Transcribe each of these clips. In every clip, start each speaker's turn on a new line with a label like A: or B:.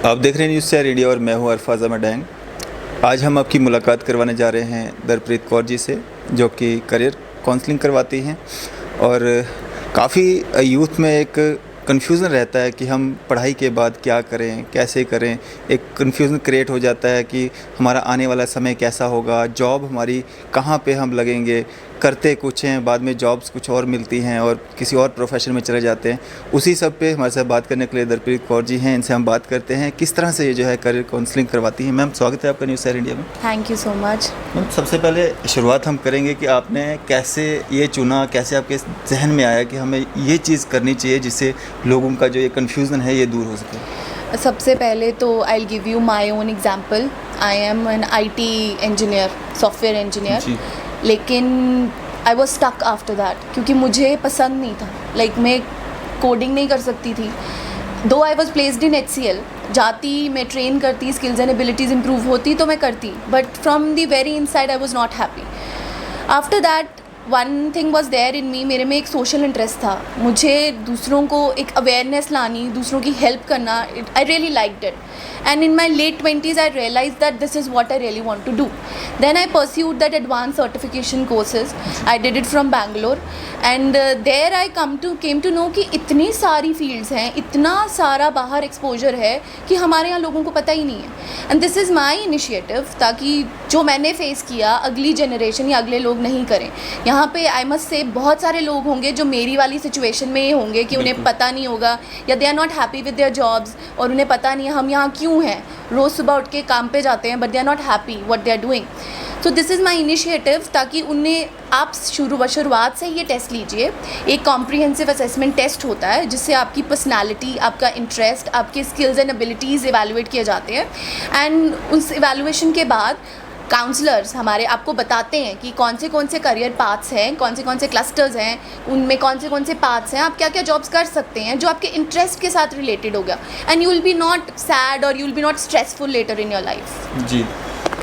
A: आप देख रहे हैं न्यूज़ शेयर इंडिया और मैं हूं अरफाज़ अहमद डैंग। आज हम आपकी मुलाकात करवाने जा रहे हैं दरप्रीत कौर जी से, जो कि करियर काउंसलिंग करवाती हैं। और काफ़ी यूथ में एक कन्फ्यूज़न रहता है कि हम पढ़ाई के बाद क्या करें, कैसे करें। एक कन्फ्यूज़न क्रिएट हो जाता है कि हमारा आने वाला समय कैसा होगा, जॉब हमारी कहाँ पे हम लगेंगे। करते कुछ हैं, बाद में जॉब्स कुछ और मिलती हैं और किसी और प्रोफेशन में चले जाते हैं। उसी सब पे हमारे साथ बात करने के लिए दरप्रीत कौर जी हैं। इनसे हम बात करते हैं किस तरह से ये जो है करियर काउंसलिंग करवाती हैं। मैम, स्वागत है आपका न्यूज़ शेयर इंडिया में।
B: Thank you so much.
A: Ma'am, सबसे पहले शुरुआत हम करेंगे कि आपने कैसे ये चुना, कैसे आपके जहन में आया कि हमें ये चीज़ करनी चाहिए जिससे लोगों का जो ये कन्फ्यूज़न है ये दूर हो सके।
B: सबसे पहले तो I will give you my own example. I am an IT engineer, software engineer, लेकिन I was stuck after that क्योंकि मुझे पसंद नहीं था। मैं कोडिंग नहीं कर सकती थी। दो I was placed in HCL, जाती मैं ट्रेन करती, स्किल्स एंड एबिलिटीज़ इंप्रूव होती तो मैं करती, but from the very inside I was not happy. After that one thing was there in me, मेरे में एक सोशल इंटरेस्ट था। मुझे दूसरों को एक अवेयरनेस लानी, दूसरों की हेल्प करना, I really liked it. And in my late 20s I realized that this is what I really want to do. Then I pursued that advanced certification courses. I did it from Bangalore, and there I came to know कि इतनी सारी fields हैं, इतना सारा बाहर exposure है कि हमारे यहाँ लोगों को पता ही नहीं है। And this is my initiative, ताकि जो मैंने face किया अगली generation या अगले लोग नहीं करें। यहाँ पे I must say बहुत सारे लोग होंगे जो मेरी वाली situation में होंगे कि उन्हें पता नहीं होगा या they are not happy with their jobs, और उन्हें पता नहीं है हम यहाँ क्यों हैं। रोज़ सुबह उठ के काम पे जाते हैं but they are not happy what they are doing. So this is my initiative, ताकि उन्हें आप शुरुआत से ये टेस्ट लीजिए। एक कॉम्प्रिहेंसिव असेसमेंट टेस्ट होता है जिससे आपकी पर्सनैलिटी, आपका इंटरेस्ट, आपके स्किल्स एंड एबिलिटीज़ इवेलुएट किए जाते हैं। एंड उस इवेलुएशन के बाद काउंसलर्स हमारे आपको बताते हैं कि कौन से करियर पाथ्स हैं, कौन से क्लस्टर्स हैं, उनमें कौन से पाथ्स हैं, आप क्या क्या जॉब्स कर सकते हैं जो आपके इंटरेस्ट के साथ रिलेटेड होगा। And you will be not sad और you will be not stressful later in your life.
A: जी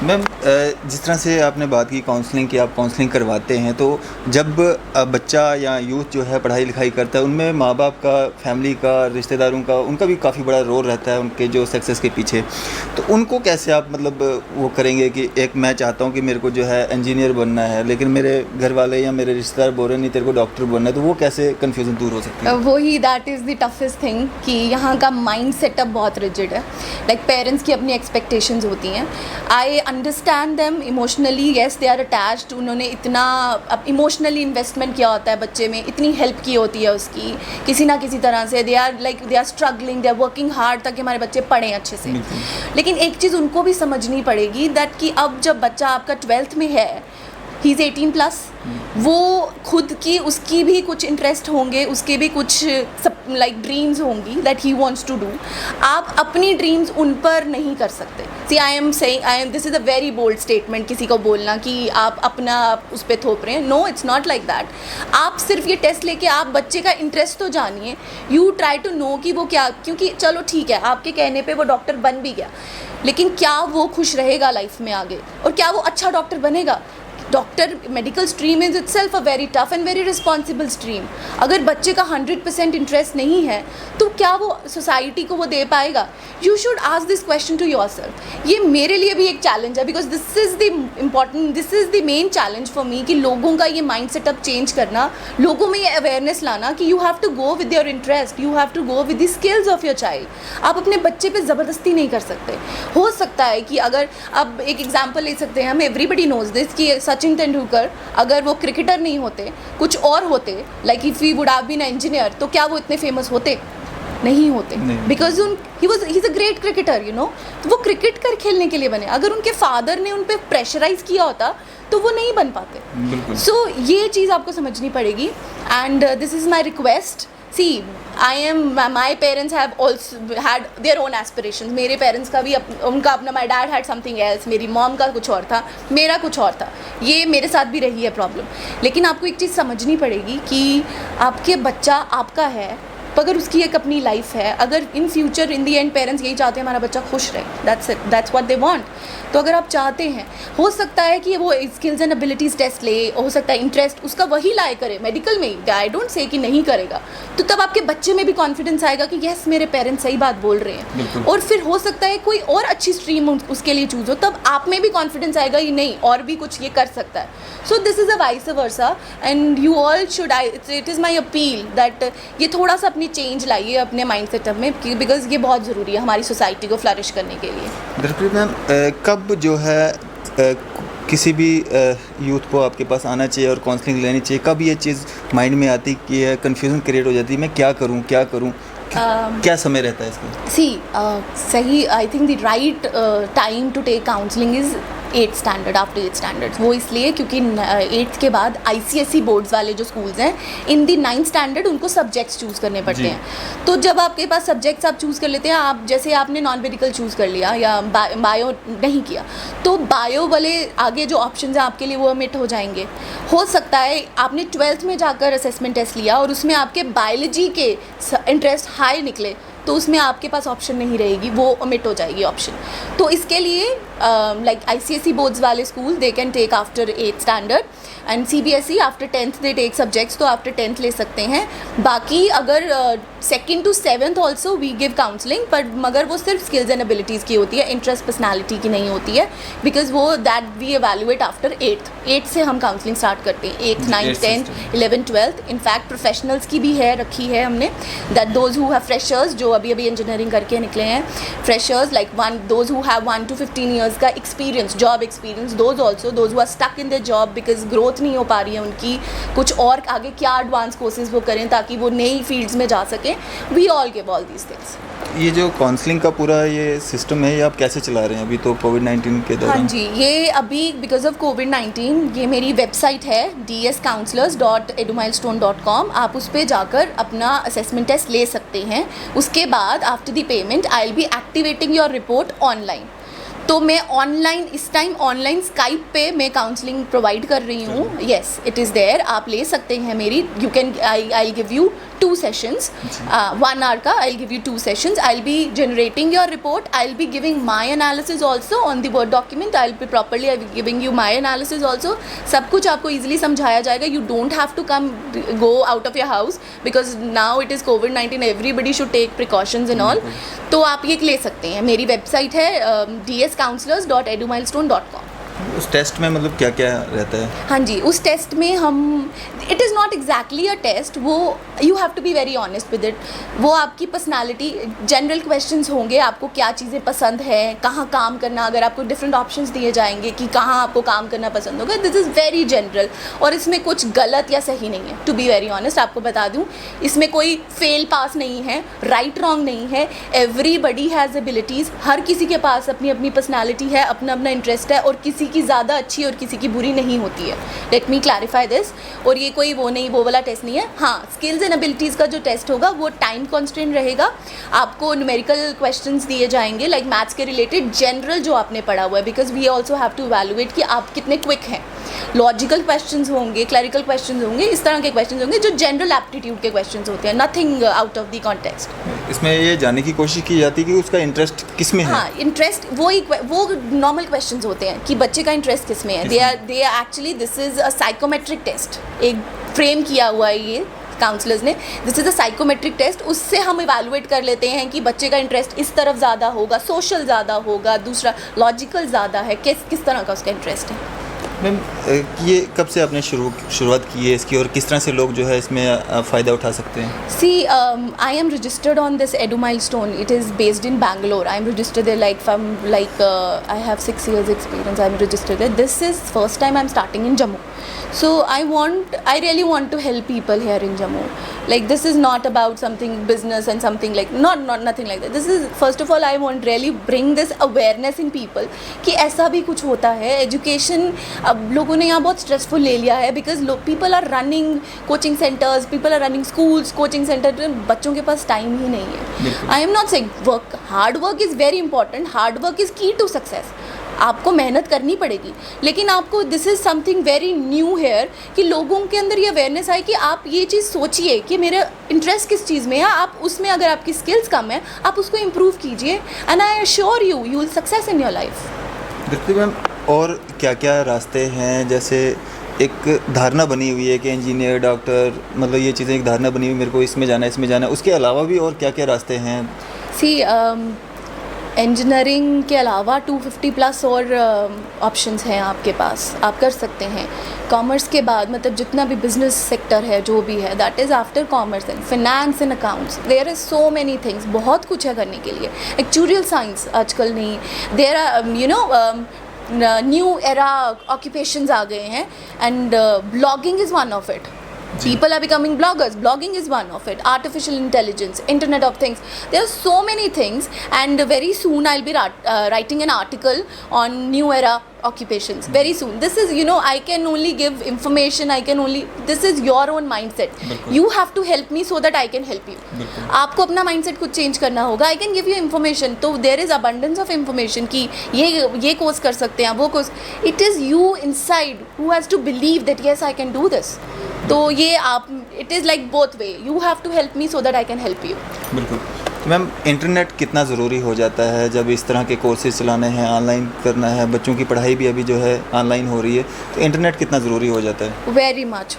A: मैम, जिस तरह से आपने बात की काउंसलिंग की, आप काउंसलिंग करवाते हैं, तो जब बच्चा या यूथ जो है पढ़ाई लिखाई करता है, उनमें माँ बाप का, फैमिली का, रिश्तेदारों का, उनका भी काफ़ी बड़ा रोल रहता है उनके जो सक्सेस के पीछे। तो उनको कैसे आप वो करेंगे कि एक मैं चाहता हूँ कि मेरे को जो है इंजीनियर बनना है, लेकिन मेरे घर वाले या मेरे रिश्तेदार बोल रहे नहीं तेरे को डॉक्टर बनना है, तो वो कैसे कन्फ्यूज़न दूर हो सकती है?
B: वही that is the toughest thing कि यहाँ का माइंड सेटअप बहुत रिजिड है। पेरेंट्स की अपनी एक्सपेक्टेशंस होती हैं। I understand them emotionally, yes they are attached. उन्होंने इतना इमोशनली इन्वेस्टमेंट किया होता है बच्चे में, इतनी हेल्प की होती है उसकी किसी ना किसी तरह से। They are struggling, they are working hard ताकि हमारे बच्चे पढ़ें अच्छे से। लेकिन एक चीज़ उनको भी समझनी पड़ेगी दैट कि अब जब बच्चा आपका 12th में है, ही इज़ 18+, वो खुद की, उसकी भी कुछ इंटरेस्ट होंगे, उसके भी कुछ ड्रीम्स होंगी that he wants to do. आप अपनी ड्रीम्स उन पर नहीं कर सकते। See I am this is a very bold statement किसी को बोलना कि आप अपना उस पर थोप रहे हैं। No, it's not like that. आप सिर्फ ये टेस्ट लेके आप बच्चे का इंटरेस्ट तो जानिए। यू ट्राई टू नो कि वो क्या, क्योंकि चलो ठीक है आपके कहने पर वो डॉक्टर बन भी गया, लेकिन क्या वो खुश रहेगा लाइफ में आगे, और क्या वो अच्छा डॉक्टर बनेगा? Doctor medical stream is itself a very tough and very responsible stream. अगर बच्चे का 100% इंटरेस्ट नहीं है तो क्या वो सोसाइटी को वो दे पाएगा? You should ask this question to yourself. ये मेरे लिए भी एक चैलेंज है, because this is the main challenge for me कि लोगों का ये माइंड सेटअप चेंज करना, लोगों में ये अवेयरनेस लाना कि you have to go with your interest, you have to go with the skills of your child. आप अपने बच्चे पे ज़बरदस्ती नहीं कर सकते। हो सकता है कि अगर अब एक एग्जाम्पल ले सकते हैं, हम एवरीबडी नोज दिस कि सचिन तेंदुलकर अगर वो क्रिकेटर नहीं होते, कुछ और होते, like if he would have been engineer, तो क्या वो इतने फेमस होते? नहीं होते, because he is a great cricketer, you know. तो वो क्रिकेट कर खेलने के लिए बने। अगर उनके फादर ने उन पर प्रेशराइज किया होता तो वो नहीं बन पाते। सो ये चीज़ आपको समझनी पड़ेगी। And this is my request. See, my parents have also had their own aspirations. मेरे पेरेंट्स का भी उनका अपना, my dad had something else, मेरी मॉम का कुछ और था, मेरा कुछ और था। ये मेरे साथ भी रही है प्रॉब्लम। लेकिन आपको एक चीज़ समझनी पड़ेगी कि आपके बच्चा आपका है, अगर उसकी एक अपनी लाइफ है, अगर in future in the and parents यही चाहते हैं हमारा बच्चा खुश रहे, that's it, that's what they want. तो अगर आप चाहते हैं, हो सकता है कि वो स्किल्स एंड एबिलिटीज़ टेस्ट ले, हो सकता है इंटरेस्ट उसका वही लाए करे मेडिकल में ही, आई डोंट से कि नहीं करेगा, तो तब आपके बच्चे में भी कॉन्फिडेंस आएगा कि यस मेरे पेरेंट्स सही बात बोल रहे हैं। और फिर हो सकता है कोई और अच्छी स्ट्रीम उसके लिए चूज़ हो, तब आप में भी कॉन्फिडेंस आएगा कि नहीं और भी कुछ ये कर सकता है। सो this is a vice versa and you all should, it is my appeal that ये थोड़ा सा अपनी चेंज लाइए अपने माइंड सेटअप में, बिकॉज ये बहुत ज़रूरी है हमारी सोसाइटी को फ्लरिश करने के लिए।
A: दरप्रीत मैम, कब जो है किसी भी यूथ को आपके पास आना चाहिए और काउंसलिंग लेनी चाहिए, कब ये चीज़ माइंड में आती कि कन्फ्यूजन क्रिएट हो जाती है, मैं क्या करूं क्या समय रहता है इसका?
B: सही, I think the right time to take counselling is 8th standard, after 8th standard. वो इसलिए क्योंकि 8th के बाद ICSE बोर्ड्स वाले जो स्कूल्स हैं, इन दी 9th स्टैंडर्ड उनको सब्जेक्ट्स चूज़ करने पड़ते हैं। तो जब आपके पास सब्जेक्ट्स आप चूज़ कर लेते हैं, आप जैसे आपने नॉन मेडिकल चूज़ कर लिया या बायो नहीं किया, तो बायो वाले आगे जो ऑप्शन हैं आपके लिए वो ओमिट हो जाएंगे। हो सकता है आपने 12th में जाकर असेसमेंट टेस्ट लिया और उसमें आपके बायोलॉजी के इंटरेस्ट हाई निकले, तो उसमें आपके पास ऑप्शन नहीं रहेगी, वो ओमिट हो जाएगी ऑप्शन। तो इसके लिए लाइक ICSE बोर्ड्स वाले school they can take after 8th standard and CBSE after 10th they take subjects, तो आफ्टर 10th ले सकते हैं। बाकी अगर 2nd to 7th also we give counselling, पर मगर वो सिर्फ स्किल्स एंड एबिलिटीज़ की होती है, इंटरेस्ट पर्सनैलिटी की नहीं होती है, बिकॉज वो that we evaluate after 8th से हम काउंसलिंग स्टार्ट करते हैं। 8th 9th 10th 11th 12th in fact professionals की भी है, रखी है हमने, that those who have freshers जो अभी इंजीनियरिंग करके निकले हैं, freshers like those who have 1 to 15 years का experience, job experience, those also, those who are stuck in the job because growth नहीं हो पा रही है उनकी, कुछ और आगे क्या एडवांस कोर्सेज वो करें ताकि वो नई फील्ड्स में जा सकें। We all give all these things.
A: ये जो काउंसलिंग का पूरा ये सिस्टम है, ये आप कैसे चला रहे हैं अभी तो कोविड-19 के दौरान?
B: हाँ जी, ये अभी बिकॉज ऑफ कोविड-19 ये मेरी वेबसाइट है dscounselors.edumilestone.com, आप उस पर जाकर अपना असेसमेंट टेस्ट ले सकते हैं। उसके बाद after the payment I will be activating your report online. तो मैं ऑनलाइन इस टाइम ऑनलाइन स्काइप पे मैं काउंसलिंग प्रोवाइड कर रही हूँ। येस, इट इज़ देयर, आप ले सकते हैं मेरी। You can, I give you 2 sessions, 1 hour का I give you 2 sessions. I'll be generating your report. I'll be giving my analysis also on the Word document. I'll be giving you my analysis also. सब कुछ आपको easily समझाया जाएगा. You don't have to go out of your house because now it is COVID-19. Everybody should take precautions and all. तो आप ये ले सकते हैं। मेरी वेबसाइट है dscounselors.edumilestone.com.
A: उस टेस्ट में मतलब क्या क्या रहता है?
B: हाँ जी, उस टेस्ट में हम, it is not exactly a test, वो you have to be very honest with it. वो आपकी पर्सनालिटी, जनरल क्वेश्चंस होंगे, आपको क्या चीज़ें पसंद है, कहाँ काम करना, अगर आपको डिफरेंट ऑप्शंस दिए जाएंगे कि कहाँ आपको काम करना पसंद होगा, दिस इज़ वेरी जनरल और इसमें कुछ गलत या सही नहीं है। टू बी वेरी ऑनेस्ट आपको बता दूँ, इसमें कोई फेल पास नहीं है, राइट रॉन्ग नहीं है, एवरीबडी हैज़ एबिलिटीज़। हर किसी के पास अपनी अपनी पर्सनैलिटी है, अपना अपना इंटरेस्ट है और किसी की ज़्यादा अच्छी और किसी की बुरी नहीं होती है। Let me clarify this. और ये कोई वो नहीं, वो वाला टेस्ट नहीं है। हाँ, स्किल्स एंड एबिलिटीज़ का जो टेस्ट होगा वो टाइम कॉन्स्टेंट रहेगा। आपको न्यूमेरिकल क्वेश्चंस दिए जाएंगे लाइक मैथ्स के रिलेटेड, जनरल जो आपने पढ़ा हुआ है, because we also have to evaluate कि आप कितने क्विक हैं। लॉजिकल क्वेश्चंस होंगे, क्लरिकल क्वेश्चंस होंगे, इस तरह के क्वेश्चंस होंगे जो जनरल एप्टीट्यूड के क्वेश्चंस होते हैं, nothing out of the context.
A: इसमें ये जानने की कोशिश की जाती है कि उसका इंटरेस्ट किस में है।
B: हाँ, इंटरेस्ट वो नॉर्मल क्वेश्चंस होते हैं कि बच्चे का इंटरेस्ट किस में है। They are actually, this is a psychometric test, एक फ्रेम किया हुआ है ये काउंसलर्स ने। This is a psychometric test, उससे हम इवैल्यूएट कर लेते हैं कि बच्चे का इंटरेस्ट इस तरफ ज़्यादा होगा, सोशल ज़्यादा होगा, दूसरा लॉजिकल ज़्यादा है, किस तरह का उसका इंटरेस्ट है।
A: मैम, ये कब से आपने शुरुआत की है इसकी और किस तरह से लोग जो है इसमें फ़ायदा उठा सकते हैं?
B: See, I am registered on this EduMilestone. It is based in Bangalore. I am registered there I have 6 years experience. I am registered there. This is first time I am starting in Jammu. So I really want to help people here in Jammu. Like, this is not about something business and something like, nothing like that. This is, first of all, I want really bring this awareness in people कि ऐसा भी कुछ होता है। Education अब लोगों ने यहाँ बहुत स्ट्रेसफुल ले लिया है because people are running coaching centres, people are running schools, coaching centre, बच्चों के पास टाइम ही नहीं है। I am not saying hard work is very important, hard work is key to success. आपको मेहनत करनी पड़ेगी, लेकिन आपको this is something very new here कि लोगों के अंदर ये अवेयरनेस आए कि आप ये चीज़ सोचिए कि मेरा इंटरेस्ट किस चीज़ में है, आप उसमें अगर आपकी स्किल्स कम है आप उसको इम्प्रूव कीजिए, and I assure you will success in your life.
A: बिल्कुल मैम। और क्या क्या रास्ते हैं, जैसे एक धारणा बनी हुई है कि इंजीनियर, डॉक्टर, मतलब ये चीज़ें एक धारणा बनी हुई, मेरे को इसमें जाना है, इसमें जाना है, उसके अलावा भी और क्या क्या रास्ते हैं?
B: सी इंजीनियरिंग के अलावा 250 प्लस और ऑप्शंस हैं आपके पास, आप कर सकते हैं। कॉमर्स के बाद मतलब जितना भी बिजनेस सेक्टर है जो भी है, that is after commerce and finance and accounts, there is so many things, बहुत कुछ है करने के लिए। एक्चुरियल साइंस आजकल नहीं, there are new era occupations आ गए हैं, and blogging is one of it. People are becoming bloggers. Blogging is one of it. Artificial intelligence, Internet of Things. There are so many things, and very soon I'll be writing an article on new era occupations. Very soon. This is, I can only give information. This is your own mindset. You have to help me so that I can help you. आपको अपना mindset कुछ change करना होगा. I can give you information. तो there is abundance of information कि ये course कर सकते हैं, वो course. It is you inside who has to believe that yes, I can do this. तो ये आप, it is like both way, you have to help me so that I can help you.
A: बिल्कुल। तो ma'am, internet कितना ज़रूरी हो जाता है जब इस तरह के कोर्सेज चलाने हैं, ऑनलाइन करना है, बच्चों की पढ़ाई भी अभी जो है ऑनलाइन हो रही है, तो इंटरनेट कितना ज़रूरी हो जाता है?
B: Very much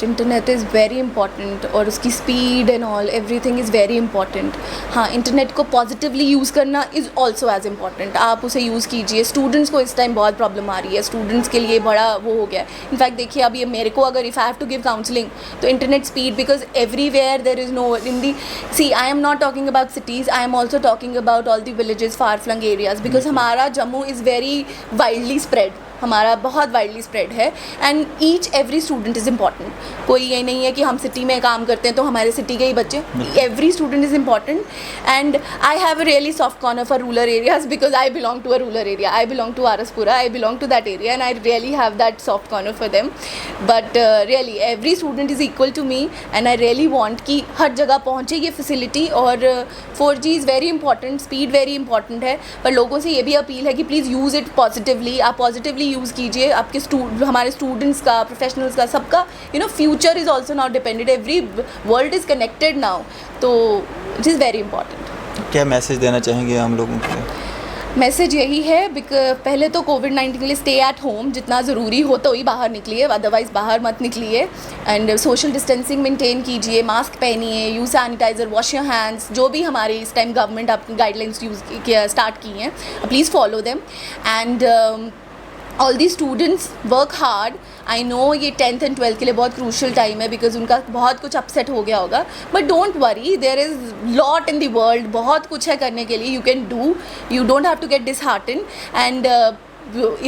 B: internet is very important, और उसकी speed and all everything is very important. हाँ, इंटरनेट को पॉजिटिवली यूज़ करना इज़ ऑल्सो एज इम्पॉर्टेंट। आप उसे यूज़ कीजिए। स्टूडेंट्स को इस टाइम बहुत प्रॉब्लम आ रही है, स्टूडेंट्स के लिए बड़ा वो हो गया है। इनफैक्ट देखिए, अब ये मेरे को अगर if I have to give counselling, तो internet speed, because everywhere there is no in the, see I am not talking about cities, I am also talking about all the villages, far flung areas, because हमारा Jammu is very widely spread, हमारा बहुत widely spread है, and each every student is important. कोई ये नहीं है कि हम सिटी में काम करते हैं तो हमारे सिटी के ही बच्चे, every student is important. And I have a really soft corner for rural areas, because I belong to a rural area, I belong to Araspura, I belong to that area, and I really have that soft corner for them. But really every student is equal to me, and I really want कि हर जगह पहुँचे ये facility. और 4G is very important, speed very important है, पर लोगों से ये भी अपील है कि प्लीज़ यूज़ इट पॉजिटिवली। आप पॉजिटिवली यूज़ कीजिए। आपके हमारे स्टूडेंट्स का, प्रोफेशनल्स का, सबका future is also now depended, every world is connected now, तो इट इज़ वेरी इंपॉर्टेंट।
A: क्या मैसेज देना चाहेंगे हम लोगों को?
B: मैसेज यही है, पहले तो कोविड-19 के लिए स्टे एट होम, जितना ज़रूरी हो तो ही बाहर निकलिए, अदरवाइज़ बाहर मत निकलिए। एंड सोशल डिस्टेंसिंग मेंटेन कीजिए, मास्क पहनिए, use sanitiser, wash your hands, जो भी हमारी इस टाइम गवर्नमेंट अपनी गाइडलाइंस स्टार्ट की हैं, please follow them. And all the students work hard. I know ये 10th एंड 12th के लिए बहुत क्रूशल टाइम है, बिकॉज उनका बहुत कुछ अपसेट हो गया होगा, but don't worry, there is lot in the world, बहुत कुछ है करने के लिए, you can do, you don't have to get disheartened. And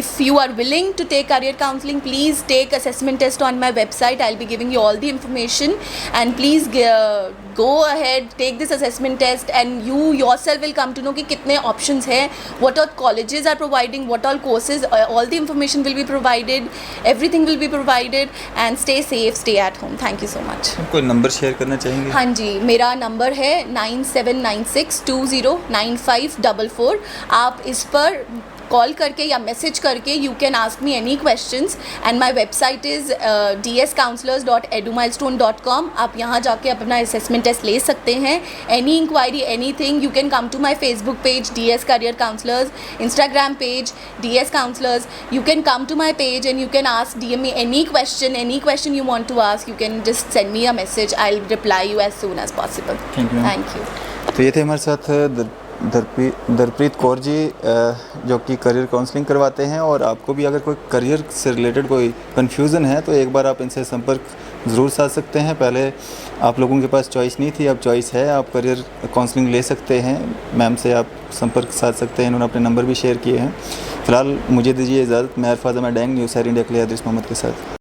B: if you are willing to take career counseling, please take assessment test on my website. I'll be giving you all the information, and please go ahead, take this assessment test, and you yourself will come to know कि कितने options हैं, what all colleges are providing, what all courses, all the information will be provided, everything will be provided, and stay safe, stay at home. Thank you so much.
A: कोई number share करना चाहेंगे?
B: हाँ जी, मेरा number है 9796209544। आप इस पर call करके या मैसेज करके you can ask me any questions, and my website is dscounselors.edumilestone.com। आप यहाँ जाके अपना असेसमेंट टेस्ट ले सकते हैं। Any inquiry, anything, you can come to my Facebook page DS Career Counselors, Instagram page DS Counselors. You can come to my page and you can DM me any question you want to ask. You can just send me a message. I'll reply you as soon as possible. Thank you.
A: तो ये थे हमारे साथ दरप्रीत कौर जी, जो कि career counselling करवाते हैं। और आपको भी अगर कोई करियर से रिलेटेड कोई कन्फ्यूज़न है तो एक बार आप इनसे संपर्क ज़रूर साध सकते हैं। पहले आप लोगों के पास चॉइस नहीं थी, अब चॉइस है, आप करियर काउंसलिंग ले सकते हैं। मैम से आप संपर्क साध सकते हैं, इन्होंने अपने नंबर भी शेयर किए हैं। फ़िलहाल मुझे दीजिए इजाज़त। मैं अरफाज़ अहमद डैंग, न्यूज़ 7 इंडिया के लिए आदिश मोहम्मद के साथ।